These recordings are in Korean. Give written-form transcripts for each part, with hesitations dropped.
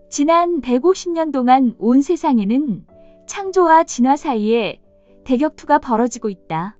지난 150년 동안 온 세상에는 창조와 진화 사이에 대격투가 벌어지고 있다.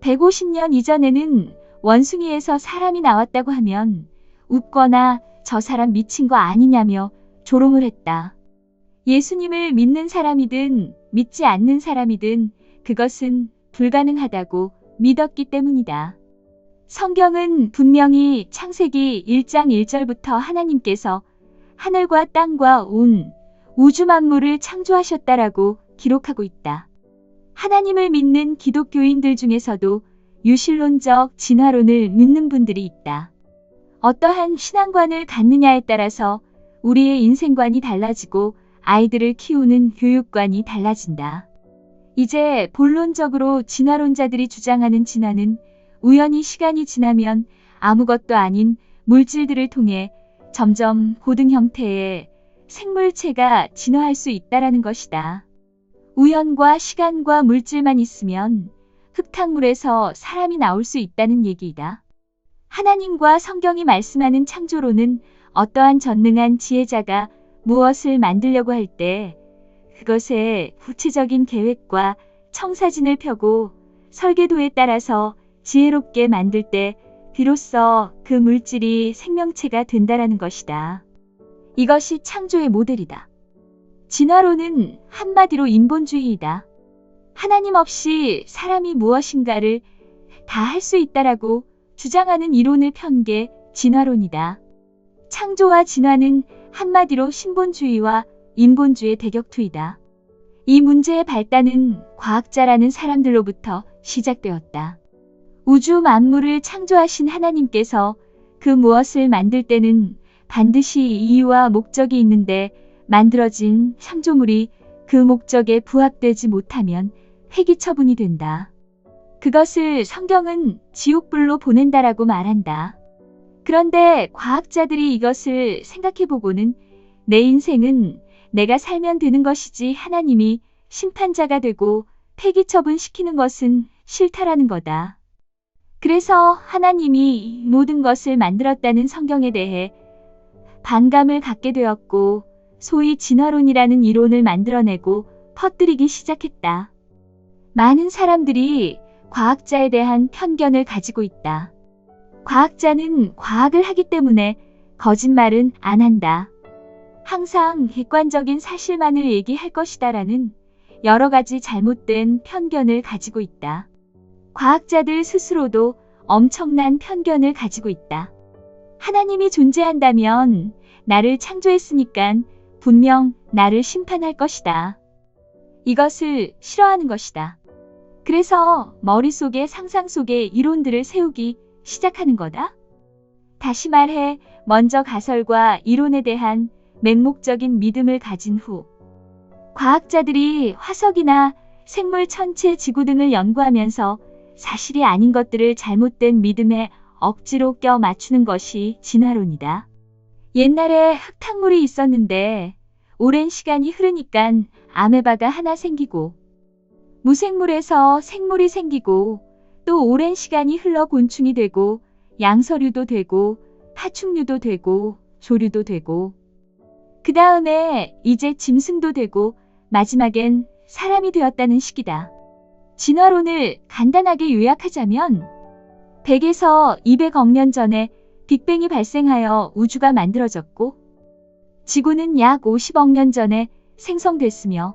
150년 이전에는 원숭이에서 사람이 나왔다고 하면 웃거나 저 사람 미친 거 아니냐며 조롱을 했다. 예수님을 믿는 사람이든 믿지 않는 사람이든 그것은 불가능하다고 믿었기 때문이다. 성경은 분명히 창세기 1장 1절부터 하나님께서 하늘과 땅과 온 우주 만물을 창조하셨다라고 기록하고 있다. 하나님을 믿는 기독교인들 중에서도 유실론적 진화론을 믿는 분들이 있다. 어떠한 신앙관을 갖느냐에 따라서 우리의 인생관이 달라지고 아이들을 키우는 교육관이 달라진다. 이제 본론적으로 진화론자들이 주장하는 진화는 우연히 시간이 지나면 아무것도 아닌 물질들을 통해 점점 고등 형태의 생물체가 진화할 수 있다라는 것이다. 우연과 시간과 물질만 있으면 흙탕물에서 사람이 나올 수 있다는 얘기이다. 하나님과 성경이 말씀하는 창조론은 어떠한 전능한 지혜자가 무엇을 만들려고 할 때 그것의 구체적인 계획과 청사진을 펴고 설계도에 따라서 지혜롭게 만들 때 비로소 그 물질이 생명체가 된다라는 것이다. 이것이 창조의 모델이다. 진화론은 한마디로 인본주의이다. 하나님 없이 사람이 무엇인가를 다 할 수 있다라고 주장하는 이론을 편 게 진화론이다. 창조와 진화는 한마디로 신본주의와 인본주의의 대격투이다. 이 문제의 발단은 과학자라는 사람들로부터 시작되었다. 우주 만물을 창조하신 하나님께서 그 무엇을 만들 때는 반드시 이유와 목적이 있는데 만들어진 창조물이 그 목적에 부합되지 못하면 폐기 처분이 된다. 그것을 성경은 지옥불로 보낸다라고 말한다. 그런데 과학자들이 이것을 생각해보고는 내 인생은 내가 살면 되는 것이지 하나님이 심판자가 되고 폐기 처분시키는 것은 싫다라는 거다. 그래서 하나님이 모든 것을 만들었다는 성경에 대해 반감을 갖게 되었고 소위 진화론이라는 이론을 만들어내고 퍼뜨리기 시작했다. 많은 사람들이 과학자에 대한 편견을 가지고 있다. 과학자는 과학을 하기 때문에 거짓말은 안 한다. 항상 객관적인 사실만을 얘기할 것이다라는 여러 가지 잘못된 편견을 가지고 있다. 과학자들 스스로도 엄청난 편견을 가지고 있다. 하나님이 존재한다면 나를 창조했으니까 분명 나를 심판할 것이다. 이것을 싫어하는 것이다. 그래서 머릿속에 상상 속에 이론들을 세우기 시작하는 거다. 다시 말해 먼저 가설과 이론에 대한 맹목적인 믿음을 가진 후 과학자들이 화석이나 생물 천체 지구 등을 연구하면서 사실이 아닌 것들을 잘못된 믿음에 억지로 껴 맞추는 것이 진화론이다. 옛날에 흙탕물이 있었는데 오랜 시간이 흐르니까 아메바가 하나 생기고 무생물에서 생물이 생기고 또 오랜 시간이 흘러 곤충이 되고 양서류도 되고 파충류도 되고 조류도 되고 그 다음에 이제 짐승도 되고 마지막엔 사람이 되었다는 식이다. 진화론을 간단하게 요약하자면 100에서 200억 년 전에 빅뱅이 발생하여 우주가 만들어졌고 지구는 약 50억 년 전에 생성됐으며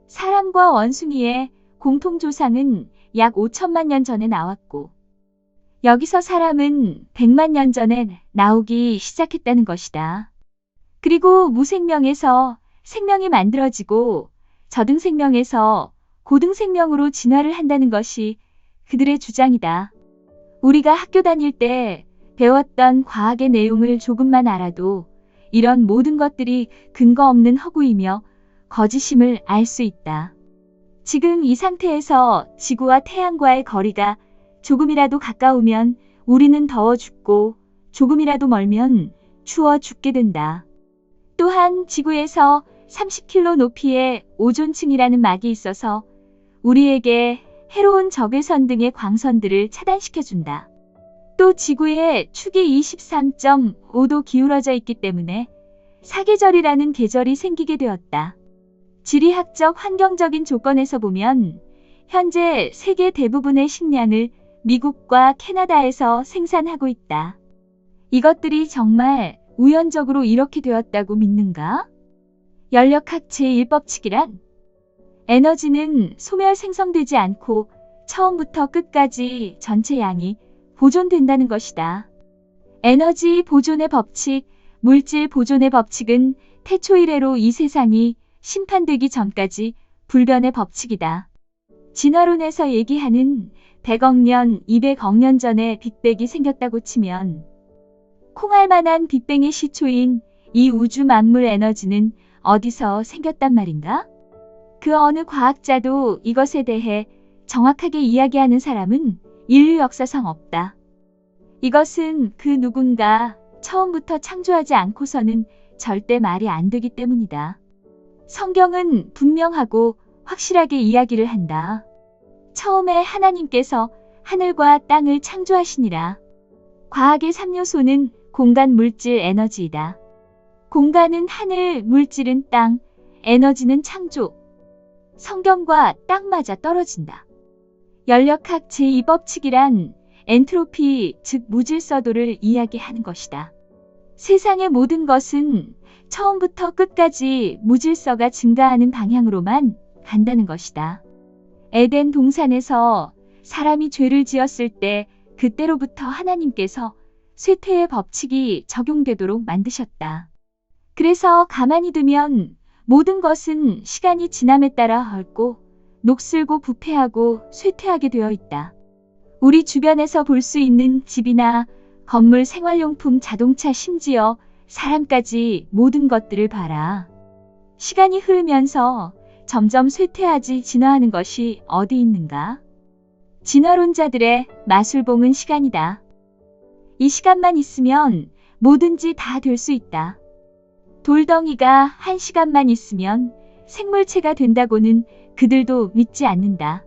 사람과 원숭이의 공통조상은 약 5천만 년 전에 나왔고 여기서 사람은 100만 년 전에 나오기 시작했다는 것이다. 그리고 무생명에서 생명이 만들어지고 저등생명에서 고등생명으로 진화를 한다는 것이 그들의 주장이다. 우리가 학교 다닐 때 배웠던 과학의 내용을 조금만 알아도 이런 모든 것들이 근거 없는 허구이며 거짓임을 알 수 있다. 지금 이 상태에서 지구와 태양과의 거리가 조금이라도 가까우면 우리는 더워 죽고 조금이라도 멀면 추워 죽게 된다. 또한 지구에서 30km 높이의 오존층이라는 막이 있어서 우리에게 해로운 적외선 등의 광선들을 차단시켜준다. 또 지구의 축이 23.5도 기울어져 있기 때문에 사계절이라는 계절이 생기게 되었다. 지리학적 환경적인 조건에서 보면 현재 세계 대부분의 식량을 미국과 캐나다에서 생산하고 있다. 이것들이 정말 우연적으로 이렇게 되었다고 믿는가? 연력학 제1법칙이란 에너지는 소멸 생성되지 않고 처음부터 끝까지 전체 양이 보존된다는 것이다. 에너지 보존의 법칙, 물질 보존의 법칙은 태초 이래로 이 세상이 심판되기 전까지 불변의 법칙이다. 진화론에서 얘기하는 100억 년, 200억 년 전에 빅뱅이 생겼다고 치면 콩알만한 빅뱅의 시초인 이 우주 만물 에너지는 어디서 생겼단 말인가? 그 어느 과학자도 이것에 대해 정확하게 이야기하는 사람은 인류 역사상 없다. 이것은 그 누군가 처음부터 창조하지 않고서는 절대 말이 안 되기 때문이다. 성경은 분명하고 확실하게 이야기를 한다. 처음에 하나님께서 하늘과 땅을 창조하시니라. 과학의 3요소는 공간, 물질, 에너지이다. 공간은 하늘, 물질은 땅, 에너지는 창조. 성경과 딱 맞아 떨어진다. 연력학 제2법칙이란 엔트로피, 즉 무질서도를 이야기하는 것이다. 세상의 모든 것은 처음부터 끝까지 무질서가 증가하는 방향으로만 간다는 것이다. 에덴 동산에서 사람이 죄를 지었을 때 그때로부터 하나님께서 쇠퇴의 법칙이 적용되도록 만드셨다. 그래서 가만히 두면 모든 것은 시간이 지남에 따라 헐고 녹슬고 부패하고 쇠퇴하게 되어 있다. 우리 주변에서 볼 수 있는 집이나 건물, 생활용품, 자동차, 심지어 사람까지 모든 것들을 봐라. 시간이 흐르면서 점점 쇠퇴하지 진화하는 것이 어디 있는가? 진화론자들의 마술봉은 시간이다. 이 시간만 있으면 뭐든지 다 될 수 있다. 돌덩이가 1시간만 있으면 생물체가 된다고는 그들도 믿지 않는다.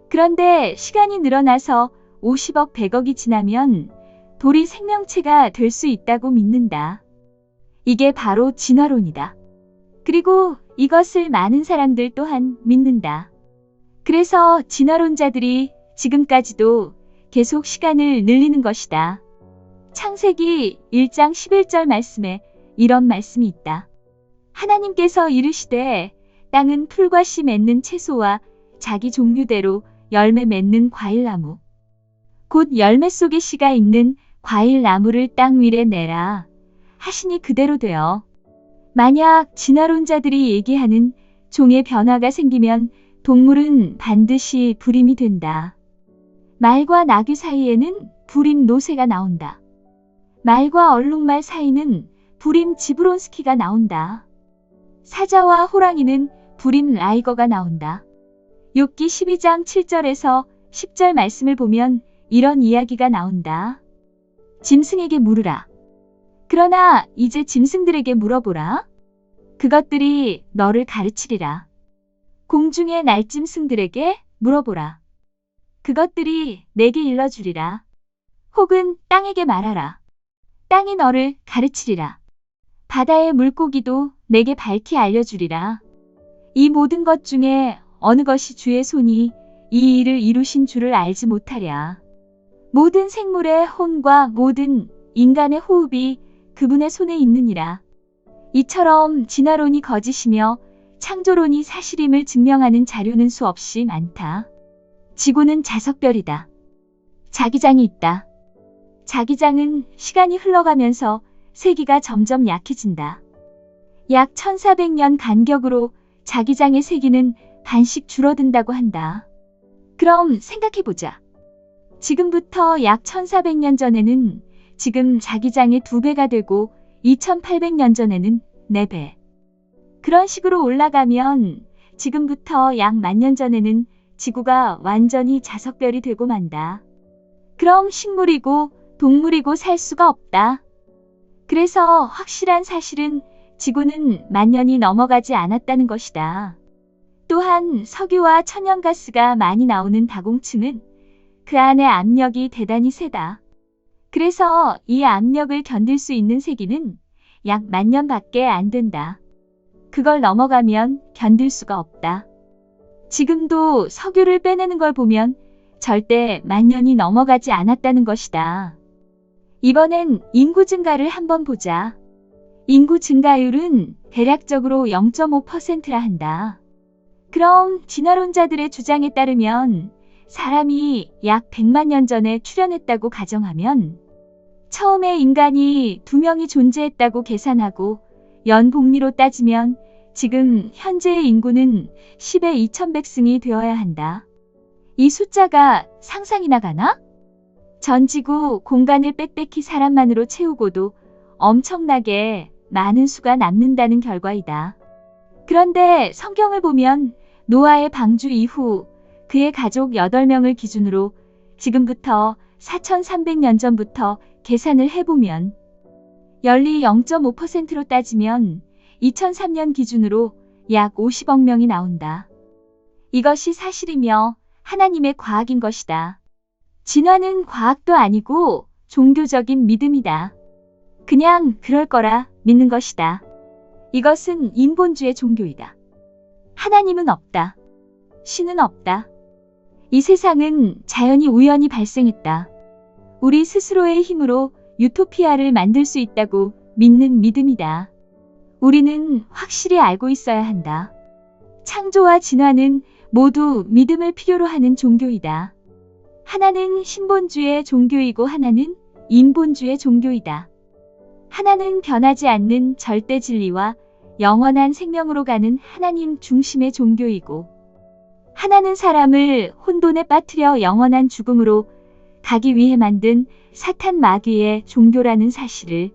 그런데 시간이 늘어나서 50억, 100억이 지나면 돌이 생명체가 될 수 있다고 믿는다. 이게 바로 진화론이다. 그리고 이것을 많은 사람들 또한 믿는다. 그래서 진화론자들이 지금까지도 계속 시간을 늘리는 것이다. 창세기 1장 11절 말씀에 이런 말씀이 있다. 하나님께서 이르시되 땅은 풀과 씨 맺는 채소와 자기 종류대로 열매 맺는 과일나무 곧 열매 속에 씨가 있는 과일나무를 땅 위에 내라 하시니 그대로 되어. 만약 진화론자들이 얘기하는 종의 변화가 생기면 동물은 반드시 불임이 된다. 말과 나귀 사이에는 불임 노새가 나온다. 말과 얼룩말 사이는 불임 지브론스키가 나온다. 사자와 호랑이는 불임 라이거가 나온다. 욥기 12장 7절에서 10절 말씀을 보면 이런 이야기가 나온다. 짐승에게 물으라. 그러나 이제 짐승들에게 물어보라. 그것들이 너를 가르치리라. 공중의 날짐승들에게 물어보라. 그것들이 내게 일러주리라. 혹은 땅에게 말하라. 땅이 너를 가르치리라. 바다의 물고기도 내게 밝히 알려주리라. 이 모든 것 중에 어느 것이 주의 손이 이 일을 이루신 줄을 알지 못하랴. 모든 생물의 혼과 모든 인간의 호흡이 그분의 손에 있느니라. 이처럼 진화론이 거짓이며 창조론이 사실임을 증명하는 자료는 수없이 많다. 지구는 자석별이다. 자기장이 있다. 자기장은 시간이 흘러가면서 세기가 점점 약해진다. 약 1400년 간격으로 자기장의 세기는 반씩 줄어든다고 한다. 그럼 생각해보자. 지금부터 약 1400년 전에는 지금 자기장의 2배가 되고 2800년 전에는 4배. 그런 식으로 올라가면 지금부터 약 10,000년 전에는 지구가 완전히 자석별이 되고 만다. 그럼 식물이고 동물이고 살 수가 없다. 그래서 확실한 사실은 지구는 10,000년이 넘어가지 않았다는 것이다. 또한 석유와 천연가스가 많이 나오는 다공층은 그 안의 압력이 대단히 세다. 그래서 이 압력을 견딜 수 있는 세기는 약 10,000년밖에 안 된다. 그걸 넘어가면 견딜 수가 없다. 지금도 석유를 빼내는 걸 보면 절대 10,000년이 넘어가지 않았다는 것이다. 이번엔 인구 증가를 한번 보자. 인구 증가율은 대략적으로 0.5%라 한다. 그럼 진화론자들의 주장에 따르면 사람이 약 100만 년 전에 출현했다고 가정하면 처음에 인간이 2명이 존재했다고 계산하고 연복리로 따지면 지금 현재의 인구는 10의 2100승이 되어야 한다. 이 숫자가 상상이나 가나? 전 지구 공간을 빽빽히 사람만으로 채우고도 엄청나게 많은 수가 남는다는 결과이다. 그런데 성경을 보면 노아의 방주 이후 그의 가족 8명을 기준으로 지금부터 4300년 전부터 계산을 해보면 연리 0.5%로 따지면 2003년 기준으로 약 50억 명이 나온다. 이것이 사실이며 하나님의 과학인 것이다. 진화는 과학도 아니고 종교적인 믿음이다. 그냥 그럴 거라 믿는 것이다. 이것은 인본주의 종교이다. 하나님은 없다. 신은 없다. 이 세상은 자연히 우연히 발생했다. 우리 스스로의 힘으로 유토피아를 만들 수 있다고 믿는 믿음이다. 우리는 확실히 알고 있어야 한다. 창조와 진화는 모두 믿음을 필요로 하는 종교이다. 하나는 신본주의 종교이고 하나는 인본주의 종교이다. 하나는 변하지 않는 절대 진리와 영원한 생명으로 가는 하나님 중심의 종교이고 하나는 사람을 혼돈에 빠뜨려 영원한 죽음으로 가기 위해 만든 사탄 마귀의 종교라는 사실을